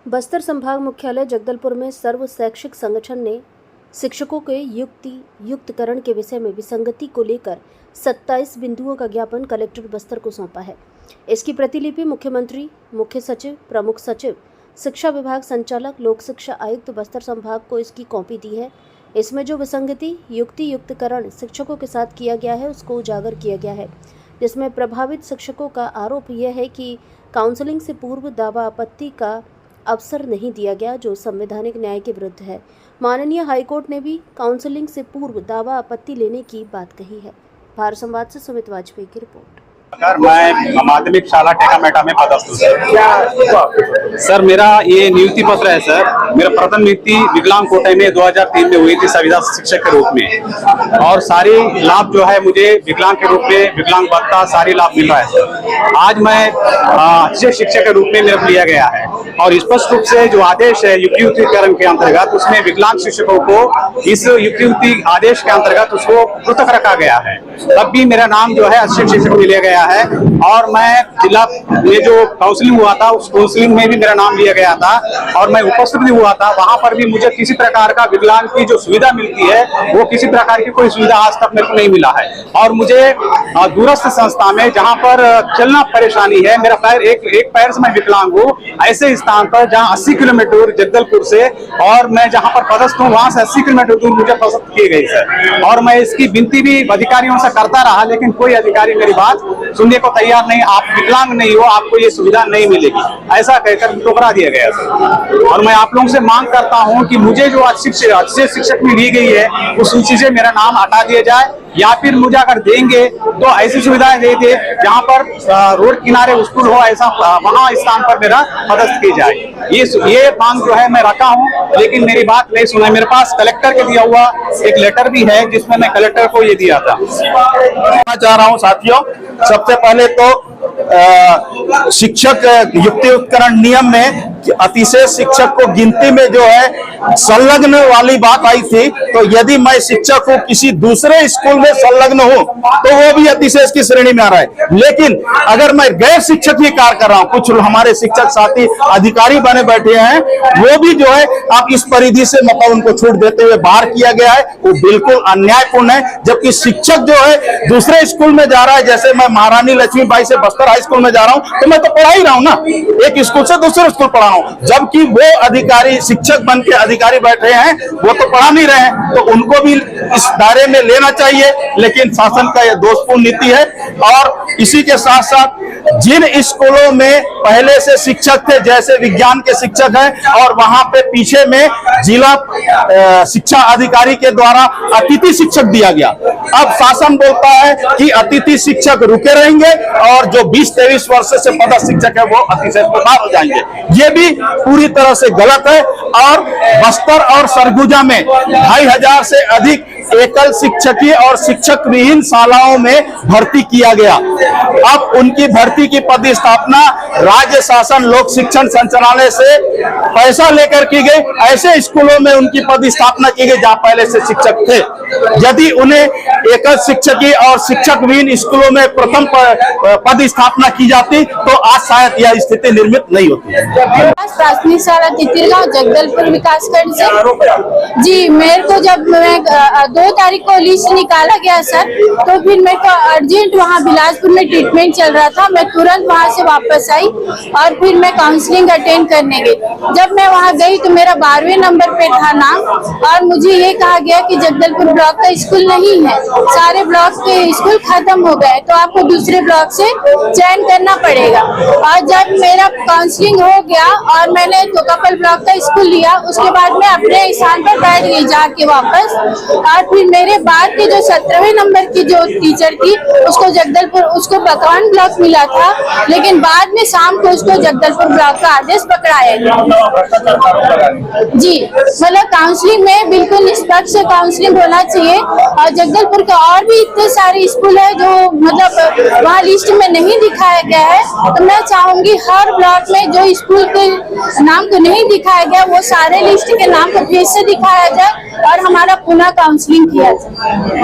बस्तर संभाग मुख्यालय जगदलपुर में सर्व शैक्षिक संगठन ने शिक्षकों के युक्तिकरण के विषय में विसंगति को लेकर 27 बिंदुओं का ज्ञापन कलेक्टर बस्तर को सौंपा है। इसकी प्रतिलिपि मुख्यमंत्री, मुख्य सचिव, प्रमुख सचिव, शिक्षा विभाग संचालक, लोक शिक्षा आयुक्त बस्तर संभाग को इसकी कॉपी दी है। इसमें जो विसंगति युक्तिकरण शिक्षकों के साथ किया गया है उसको उजागर किया गया है, जिसमें प्रभावित शिक्षकों का आरोप यह है कि काउंसलिंग से पूर्व दावा आपत्ति का अवसर नहीं दिया गया, जो संवैधानिक न्याय के विरुद्ध है। माननीय हाईकोर्ट ने भी काउंसलिंग से पूर्व दावा आपत्ति लेने की बात कही है। भारत संवाद से सुमित वाजपेयी की रिपोर्ट। मैं माध्यमिक शाला टेकामेटा में पदस्थ हूँ सर। मेरा ये नियुक्ति पत्र है सर। मेरा प्रथम नियुक्ति विकलांग कोटे में 2003 में हुई थी संविदा शिक्षक के रूप में, और सारी लाभ जो है मुझे विकलांग के रूप में, विकलांग भत्ता सारी लाभ मिल रहा है सर। आज मैं अच्छे शिक्षक के रूप में मेरे को लिया गया है, और स्पष्ट रूप से जो आदेश है युक्तिकरण के अंतर्गत, उसमें विकलांग शिक्षकों को इस युक्ति आदेश के अंतर्गत उसको पृथक रखा गया है। तब भी मेरा नाम जो है अच्छे शिक्षक में लिया गया है, और मैं जिला में जो काउंसलिंग हुआ था उस काउंसलिंग में भी मेरा नाम लिया गया था, और मैं उपस्थित भी हुआ था। वहां पर भी मुझे किसी प्रकार का विकलांग की जो सुविधा मिलती है वो किसी प्रकार की कोई सुविधा आज तक मेरे को नहीं मिला है। और मुझे दूरस्थ संस्था में जहां पर चलना परेशानी है, मेरा पैर एक पैर से मैं विकलांग हूँ, ऐसे स्थान पर जहाँ 80 किलोमीटर दूर जगदलपुर से, और मैं जहाँ पर पदस्थ हूँ वहां से 80 किलोमीटर दूर मुझे पदस्थ किए गई सर। और मैं इसकी विनती भी अधिकारियों से करता रहा, लेकिन कोई अधिकारी मेरी बात सुनने को तैयार नहीं। आप विकलांग नहीं हो, आपको ये सुविधा नहीं मिलेगी, ऐसा कहकर ठुकरा दिया गया सर। और मैं आप लोगों से मांग करता हूं कि मुझे जो अच्छे शिक्षक में ली गई है उस सूची से मेरा नाम हटा दिया जाए, या फिर मुझे अगर देंगे तो ऐसी सुविधाएं दे दे जहां पर रोड किनारे स्कूल हो, ऐसा वहां स्थान पर मेरा पदस्थ की जाए। ये मांग जो है मैं रखा हूं, लेकिन मेरी बात नहीं सुना। मेरे पास कलेक्टर के दिया हुआ एक लेटर भी है जिसमें मैं कलेक्टर को ये दिया था। मैं चाह रहा हूं साथियों, सबसे पहले तो शिक्षक युक्तिकरण नियम में अतिशय शिक्षक को गिनती में जो है संलग्न वाली बात आई थी, तो यदि मैं शिक्षक हूं किसी दूसरे स्कूल में संलग्न हूं तो वो भी अतिशय की श्रेणी में आ रहा है। लेकिन अगर मैं गैर शिक्षक ही कार्य कर रहा हूं, कुछ हमारे शिक्षक साथी अधिकारी बने बैठे हैं, वो भी जो है आप इस परिधि से मतलब उनको छूट देते हुए बाहर किया गया है, वो बिल्कुल अन्यायपूर्ण है। जबकि शिक्षक जो है दूसरे स्कूल में जा रहा है, जैसे मैं महारानी लक्ष्मीबाई से बस्तर हाई स्कूल में जा रहा हूं तो मैं तो पढ़ा ही रहा हूं ना, एक स्कूल से दूसरे स्कूल पढ़ा हूं। जबकि वो अधिकारी शिक्षक बन के अधिकारी बैठे हैं, वो तो पढ़ा नहीं रहे हैं, तो उनको भी इस दायरे में लेना चाहिए। लेकिन शासन का यह दोषपूर्ण नीति है। और इसी के साथ साथ जिन स्कूलों में पहले से शिक्षक थे, जैसे विज्ञान के शिक्षक हैं, और वहां पे पीछे में जिला शिक्षा अधिकारी के द्वारा अतिथि शिक्षक दिया गया, अब शासन बोलता है कि अतिथि शिक्षक रुके रहेंगे और जो 20-23 वर्ष से पदस्थ शिक्षक है वो अतिशय प्रभाव हो जाएंगे। ये भी पूरी तरह से गलत है। और बस्तर और सरगुजा में 2500 से अधिक एकल शिक्षकीय और शिक्षक विहीन शालाओं में भर्ती किया गया। अब उनकी भर्ती की पदस्थापना राज्य शासन लोक शिक्षण संचालनालय से पैसा लेकर की गई। ऐसे स्कूलों में उनकी पदस्थापना की गई जहां पहले से शिक्षक थे। यदि उन्हें एकल शिक्षकीय और शिक्षक विहीन स्कूलों में प्रथम पदस्थापना की जाती तो आज शायद यह स्थिति निर्मित नहीं होती। प्राथमिक शाला तितिरगांव जगदलपुर विकासखंड से जी, मेरे को जब मैं 2 तारीख को लिस्ट निकाला गया सर, तो फिर मेरे को अर्जेंट वहाँ बिलासपुर में ट्रीटमेंट चल रहा था। मैं तुरंत वहाँ से वापस आई और फिर मैं काउंसलिंग अटेंड करने गई। जब मैं वहाँ गई तो मेरा 12वें नंबर पे था नाम, और मुझे ये कहा गया कि जगदलपुर ब्लॉक का स्कूल नहीं है, सारे ब्लॉक के स्कूल खत्म हो गए, तो आपको दूसरे ब्लॉक से चयन करना पड़ेगा। और जब मेरा काउंसलिंग हो गया और मैंने तोकापल ब्लॉक का स्कूल लिया, उसके बाद मैं अपने स्थान पर बैठ गई जाके वापस। और फिर मेरे बाद के जो 17वें नंबर की जो टीचर थी उसको जगदलपुर, उसको बकवान ब्लॉक मिला था, लेकिन बाद में शाम को उसको जगदलपुर ब्लॉक का आदेश पकड़ाया गया। जी, मतलब काउंसलिंग में बिल्कुल निष्पक्ष काउंसलिंग होना चाहिए। और जगदलपुर के और भी इतने सारे स्कूल है जो मतलब वहाँ लिस्ट में नहीं दिखाया गया है, तो मैं चाहूंगी हर ब्लॉक में जो स्कूल के नाम को नहीं दिखाया गया वो सारे लिस्ट के नाम को फिर से दिखाया जाए और हमारा पुनः काउंसलिंग किया जाए।